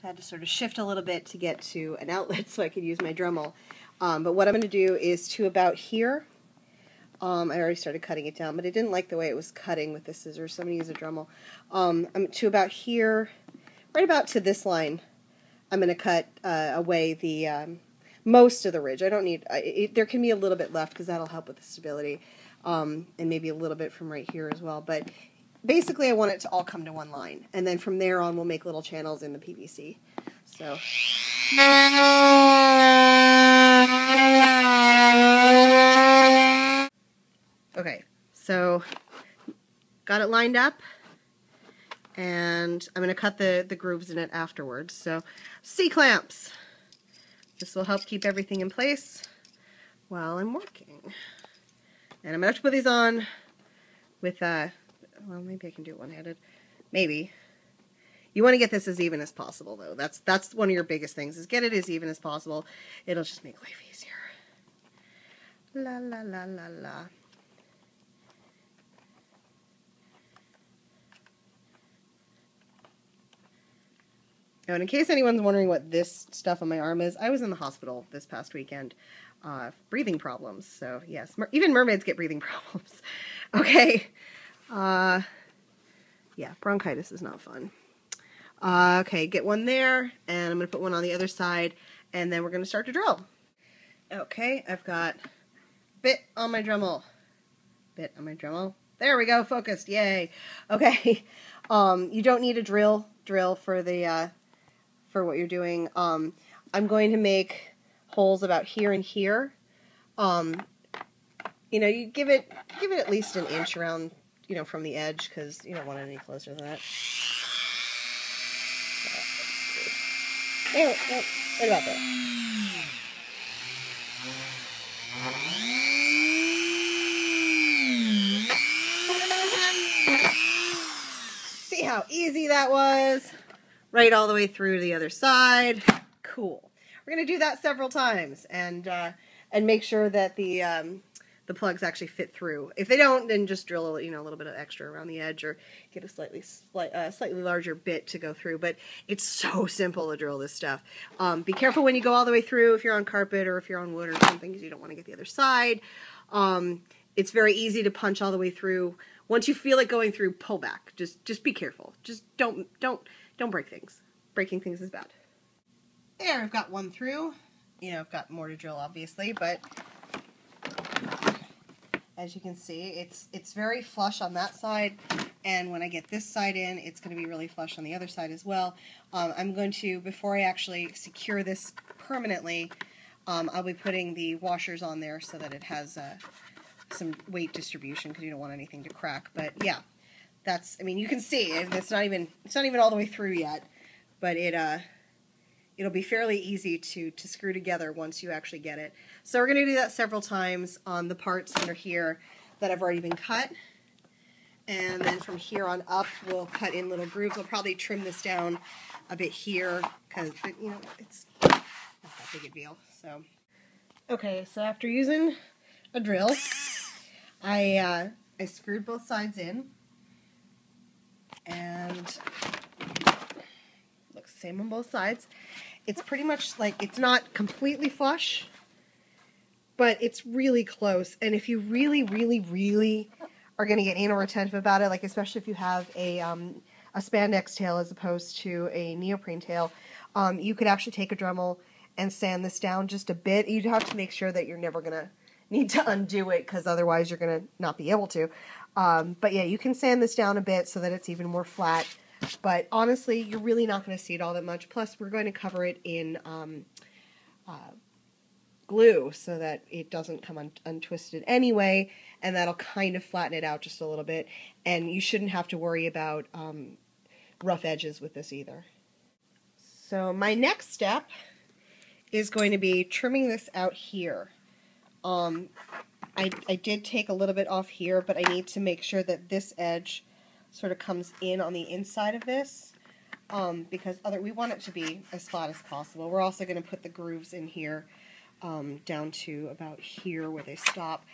I had to sort of shift a little bit to get to an outlet so I could use my Dremel. But what I'm going to do is to about here. I already started cutting it down, but I didn't like the way it was cutting with the scissors, so I'm going to use a Dremel. I'm to about here, right about to this line. I'm going to cut away the most of the ridge. I don't need, there can be a little bit left because that'll help with the stability, and maybe a little bit from right here as well. But basically I want it to all come to one line, and then from there on we'll make little channels in the PVC. So. Okay, so got it lined up, and I'm going to cut the grooves in it afterwards. So C-clamps. This will help keep everything in place while I'm working. And I'm going to have to put these on with, well, maybe I can do it one-handed. Maybe. You want to get this as even as possible, though. That's one of your biggest things, is get it as even as possible. It'll just make life easier. La, la, la, la, la. Oh, and in case anyone's wondering what this stuff on my arm is, I was in the hospital this past weekend. Breathing problems. So, yes, even mermaids get breathing problems. Okay. Yeah, bronchitis is not fun. Okay, get one there, and I'm going to put one on the other side, and then we're going to start to drill. Okay, I've got bit on my Dremel. Bit on my Dremel. There we go, focused, yay. Okay, you don't need a drill for the, for what you're doing. I'm going to make holes about here and here. You know, you give it at least an inch around, you know, from the edge, because you don't want it any closer than that. Right about there. See how easy that was? Right all the way through to the other side. Cool. We're going to do that several times and make sure that the plugs actually fit through. If they don't, then just drill, you know, a little bit of extra around the edge, or get a slightly larger bit to go through. But it's so simple to drill this stuff. Be careful when you go all the way through, if you're on carpet or if you're on wood or something, because you don't want to get the other side. It's very easy to punch all the way through. Once you feel it going through, pull back. Just be careful. Just don't break things. Breaking things is bad. There, I've got one through. You know, I've got more to drill, obviously, but as you can see, it's very flush on that side, and when I get this side in, it's going to be really flush on the other side as well. I'm going to, before I actually secure this permanently, I'll be putting the washers on there so that it has some weight distribution, because you don't want anything to crack. But yeah, that's, I mean, you can see it's not even all the way through yet, but it'll be fairly easy to screw together once you actually get it. So we're going to do that several times on the parts under here that have already been cut. And then from here on up, we'll cut in little grooves. We'll probably trim this down a bit here, because, you know, it's not that big a deal. So, okay, so after using a drill, I screwed both sides in, and looks the same on both sides. It's pretty much like, it's not completely flush, but it's really close. And if you really, really, really are going to get anal retentive about it, like especially if you have a spandex tail as opposed to a neoprene tail, you could actually take a Dremel and sand this down just a bit. You'd have to make sure that you're never going to need to undo it, because otherwise you're going to not be able to. But yeah, you can sand this down a bit so that it's even more flat. But honestly, you're really not going to see it all that much. Plus, we're going to cover it in glue so that it doesn't come untwisted anyway, and that'll kind of flatten it out just a little bit. And you shouldn't have to worry about rough edges with this either. So my next step is going to be trimming this out here. I did take a little bit off here, but I need to make sure that this edge sort of comes in on the inside of this, because we want it to be as flat as possible. We're also going to put the grooves in here down to about here where they stop.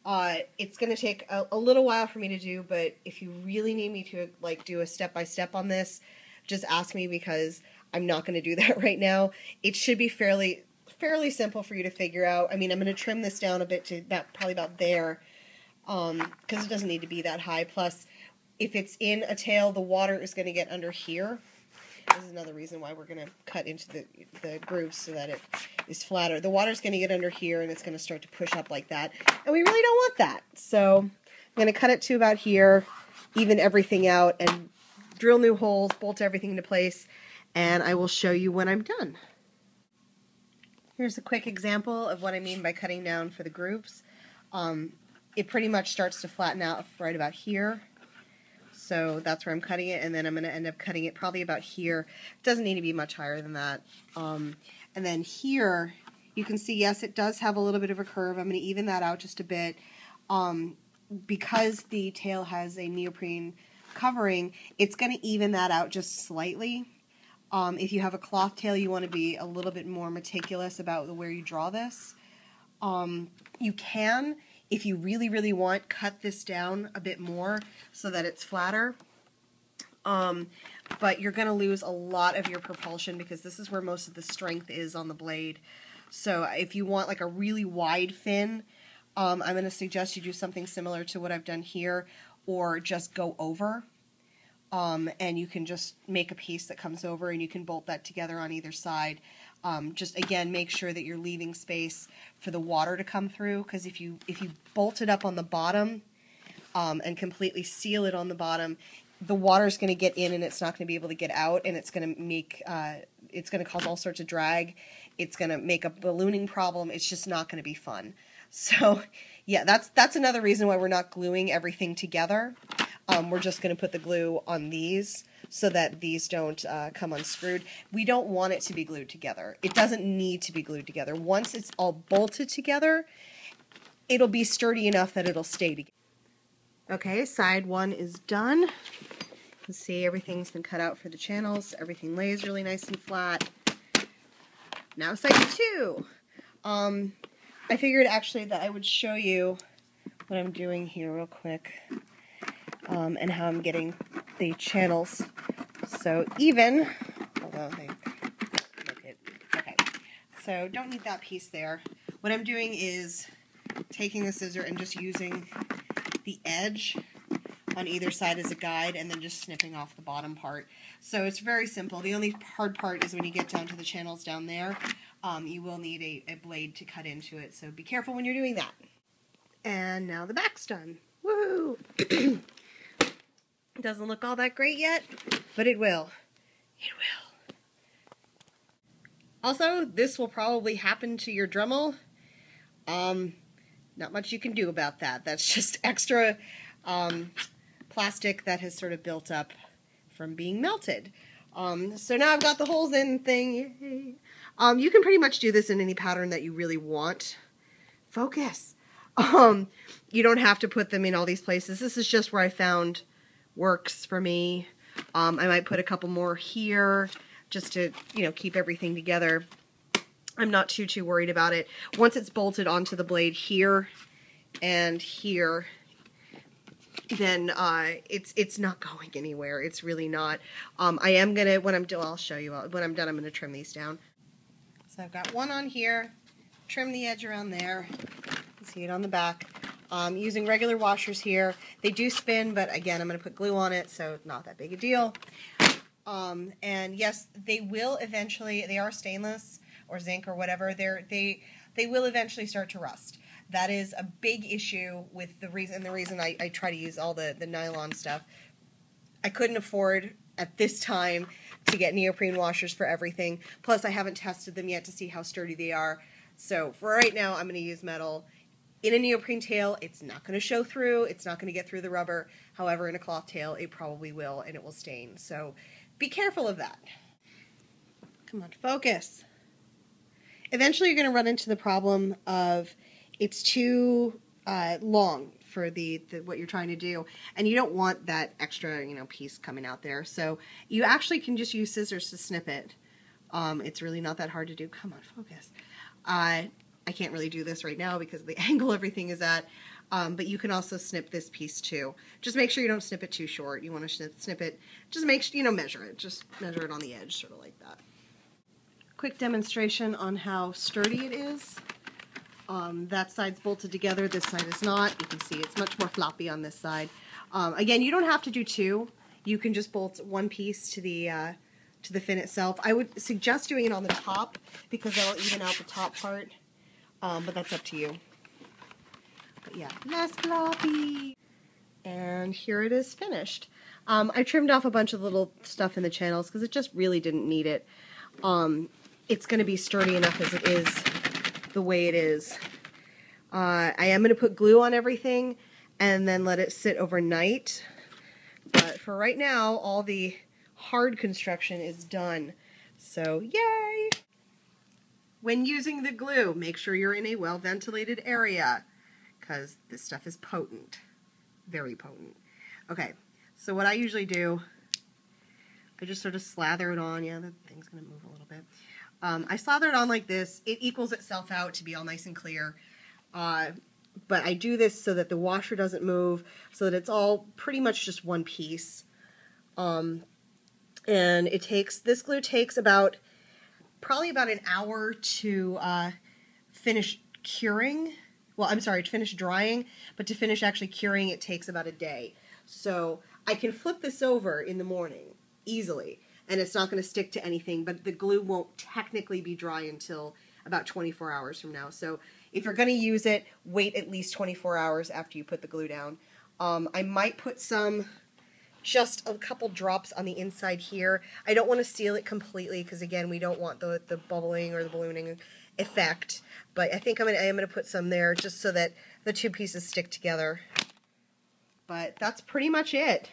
It's going to take a little while for me to do, but if you really need me to like do a step-by-step on this, just ask me, because I'm not going to do that right now. It should be fairly simple for you to figure out. I mean, I'm going to trim this down a bit to probably about there, because it doesn't need to be that high. Plus, if it's in a tail, the water is going to get under here. This is another reason why we're going to cut into the grooves so that it is flatter. The water's going to get under here, and it's going to start to push up like that. And we really don't want that. So I'm going to cut it to about here, even everything out, and drill new holes, bolt everything into place, and I will show you when I'm done. Here's a quick example of what I mean by cutting down for the grooves. It pretty much starts to flatten out right about here. So that's where I'm cutting it, and then I'm going to end up cutting it probably about here. It doesn't need to be much higher than that. And then here, you can see, yes, it does have a little bit of a curve. I'm going to even that out just a bit. Because the tail has a neoprene covering, it's going to even that out just slightly. If you have a cloth tail, you want to be a little bit more meticulous about where you draw this. You can, if you really, really want, cut this down a bit more so that it's flatter. But you're going to lose a lot of your propulsion because this is where most of the strength is on the blade. So if you want like a really wide fin, I'm going to suggest you do something similar to what I've done here, or just go over. And you can just make a piece that comes over and you can bolt that together on either side. Just again, make sure that you're leaving space for the water to come through, because if you bolt it up on the bottom and completely seal it on the bottom, the water's going to get in and it's not going to be able to get out, and it's going to make it's going to cause all sorts of drag. It's going to make a ballooning problem. It's just not going to be fun. So yeah, that's another reason why we're not gluing everything together. We're just going to put the glue on these so that these don't come unscrewed. We don't want it to be glued together. It doesn't need to be glued together. Once it's all bolted together, it'll be sturdy enough that it'll stay together. Okay, side one is done. You can see everything's been cut out for the channels. Everything lays really nice and flat. Now side two. I figured actually that I would show you what I'm doing here real quick. And how I'm getting the channels so even. Although they look it. Okay, so don't need that piece there. What I'm doing is taking the scissor and just using the edge on either side as a guide, and then just snipping off the bottom part. So it's very simple. The only hard part is when you get down to the channels down there. You will need a blade to cut into it, so be careful when you're doing that. And now the back's done. Woo! Doesn't look all that great yet, but it will. It will. Also, this will probably happen to your Dremel. Not much you can do about that. That's just extra plastic that has sort of built up from being melted. So now I've got the holes in thing. Yay. You can pretty much do this in any pattern that you really want. Focus. You don't have to put them in all these places. This is just where I found works for me. I might put a couple more here just to, keep everything together. I'm not too worried about it. Once it's bolted onto the blade here and here, then it's not going anywhere. It's really not. I am gonna, I'll show you when I'm done. I'm gonna trim these down. So I've got one on here. Trim the edge around there. You can see it on the back. Using regular washers here. They do spin, but again, I'm going to put glue on it, so not that big a deal. And yes, they will eventually, they are stainless or zinc or whatever, they will eventually start to rust. That is a big issue with the reason I try to use all the nylon stuff. I couldn't afford at this time to get neoprene washers for everything. Plus, I haven't tested them yet to see how sturdy they are. So for right now, I'm going to use metal. In a neoprene tail, it's not going to show through. It's not going to get through the rubber. However, in a cloth tail, it probably will, and it will stain. So be careful of that. Come on, focus. Eventually, you're going to run into the problem of it's too long for what you're trying to do, and you don't want that extra, piece coming out there. So you actually can just use scissors to snip it. It's really not that hard to do. Come on, focus. I can't really do this right now because of the angle everything is at. But you can also snip this piece too. Just make sure you don't snip it too short. You want to snip it, just make sure, you know, measure it. Just measure it on the edge, sort of like that. Quick demonstration on how sturdy it is. That side's bolted together, this side is not. You can see it's much more floppy on this side. Again, you don't have to do two. You can just bolt one piece to the fin itself. I would suggest doing it on the top because that'll even out the top part, but that's up to you. But yeah, less floppy. And here it is finished. I trimmed off a bunch of little stuff in the channels because it just really didn't need it. It's going to be sturdy enough as it is the way it is. I am going to put glue on everything and then let it sit overnight. But for right now, all the hard construction is done. So, yay! When using the glue, make sure you're in a well-ventilated area because this stuff is potent. Very potent. Okay, so what I usually do, I just sort of slather it on. Yeah, the thing's going to move a little bit. I slather it on like this. It equals itself out to be all nice and clear. But I do this so that the washer doesn't move, so that it's all pretty much just one piece. And this glue takes probably about an hour to finish curing. Well, I'm sorry, to finish drying, but to finish actually curing, it takes about a day. So I can flip this over in the morning easily, and it's not going to stick to anything, but the glue won't technically be dry until about 24 hours from now. So if you're going to use it, wait at least 24 hours after you put the glue down. I might put just a couple drops on the inside here. I don't want to seal it completely because, again, we don't want the bubbling or the ballooning effect. But I think I am going to put some there just so that the two pieces stick together. But that's pretty much it.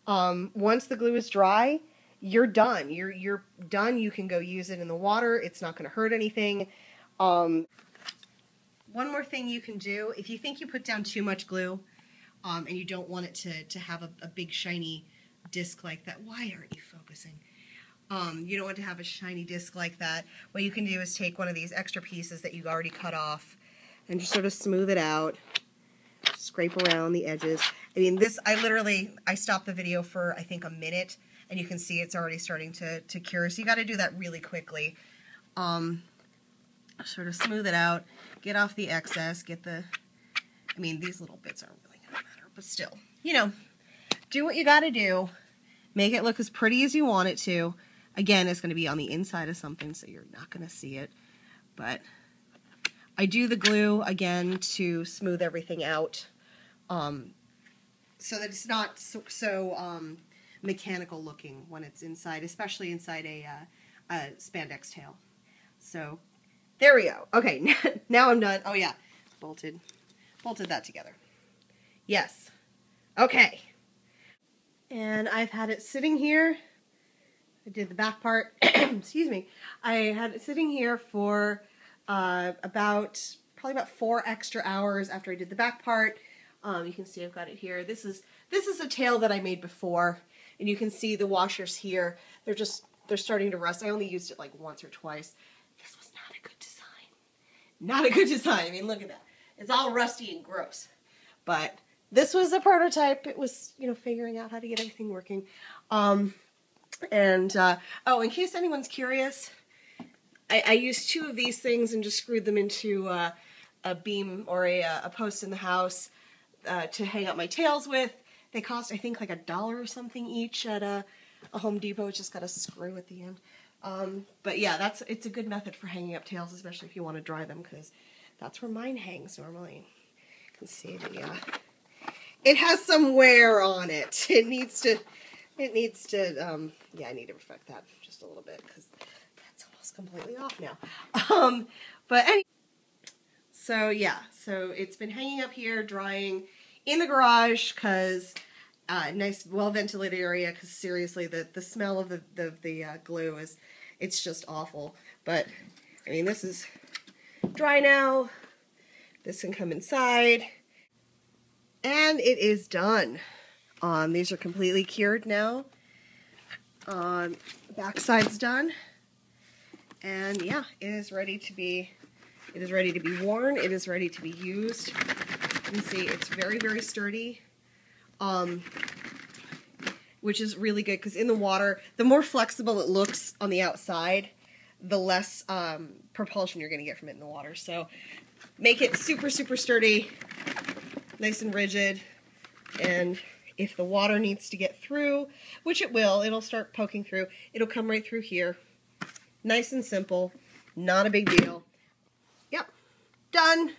Once the glue is dry, you're done. You're done. You can go use it in the water. It's not going to hurt anything. One more thing you can do, if you think you put down too much glue, and you don't want it to have a big shiny disc like that. Why aren't you focusing? You don't want to have a shiny disc like that. What you can do is take one of these extra pieces that you already cut off and just sort of smooth it out. Scrape around the edges. I mean, I stopped the video for, I think, a minute, and you can see it's already starting to cure. So you got to do that really quickly. Sort of smooth it out, get off the excess, I mean, these little bits aren't really going to matter, but still, you know, do what you got to do. Make it look as pretty as you want it to. Again, it's going to be on the inside of something, so you're not going to see it. But I do the glue, again, to smooth everything out, so that it's not so mechanical looking when it's inside, especially inside a spandex tail. So there we go. Okay, now I'm done. Oh yeah, bolted that together. Yes. Okay. And I've had it sitting here. I did the back part. Excuse me. I had it sitting here for probably about 4 extra hours after I did the back part. You can see I've got it here. This is a tail that I made before, and you can see the washers here. They're starting to rust. I only used it like once or twice. This was not a good design. Not a good design. I mean, look at that. It's all rusty and gross. But this was a prototype. It was, you know, figuring out how to get everything working. Oh, in case anyone's curious, I used 2 of these things and just screwed them into a beam or a post in the house to hang up my tails with. They cost, I think, like $1 or something each at a Home Depot. It's just got a screw at the end. But yeah, it's a good method for hanging up tails, especially if you want to dry them, because that's where mine hangs normally. You can see it has some wear on it. It needs to, yeah, I need to perfect that just a little bit, because that's almost completely off now. But anyway, so yeah, so it's been hanging up here, drying in the garage, because nice, well-ventilated area, because seriously, the smell of the glue it's just awful. But, I mean, this is dry now. This can come inside. And it is done. These are completely cured now. Backside's done. And yeah, it is ready to be worn. It is ready to be used. can see it's very, very sturdy, which is really good because in the water, the more flexible it looks on the outside, the less propulsion you're going to get from it in the water. So make it super, super sturdy, nice and rigid, and if the water needs to get through, which it will, it'll start poking through, it'll come right through here. Nice and simple, not a big deal. Yep, done.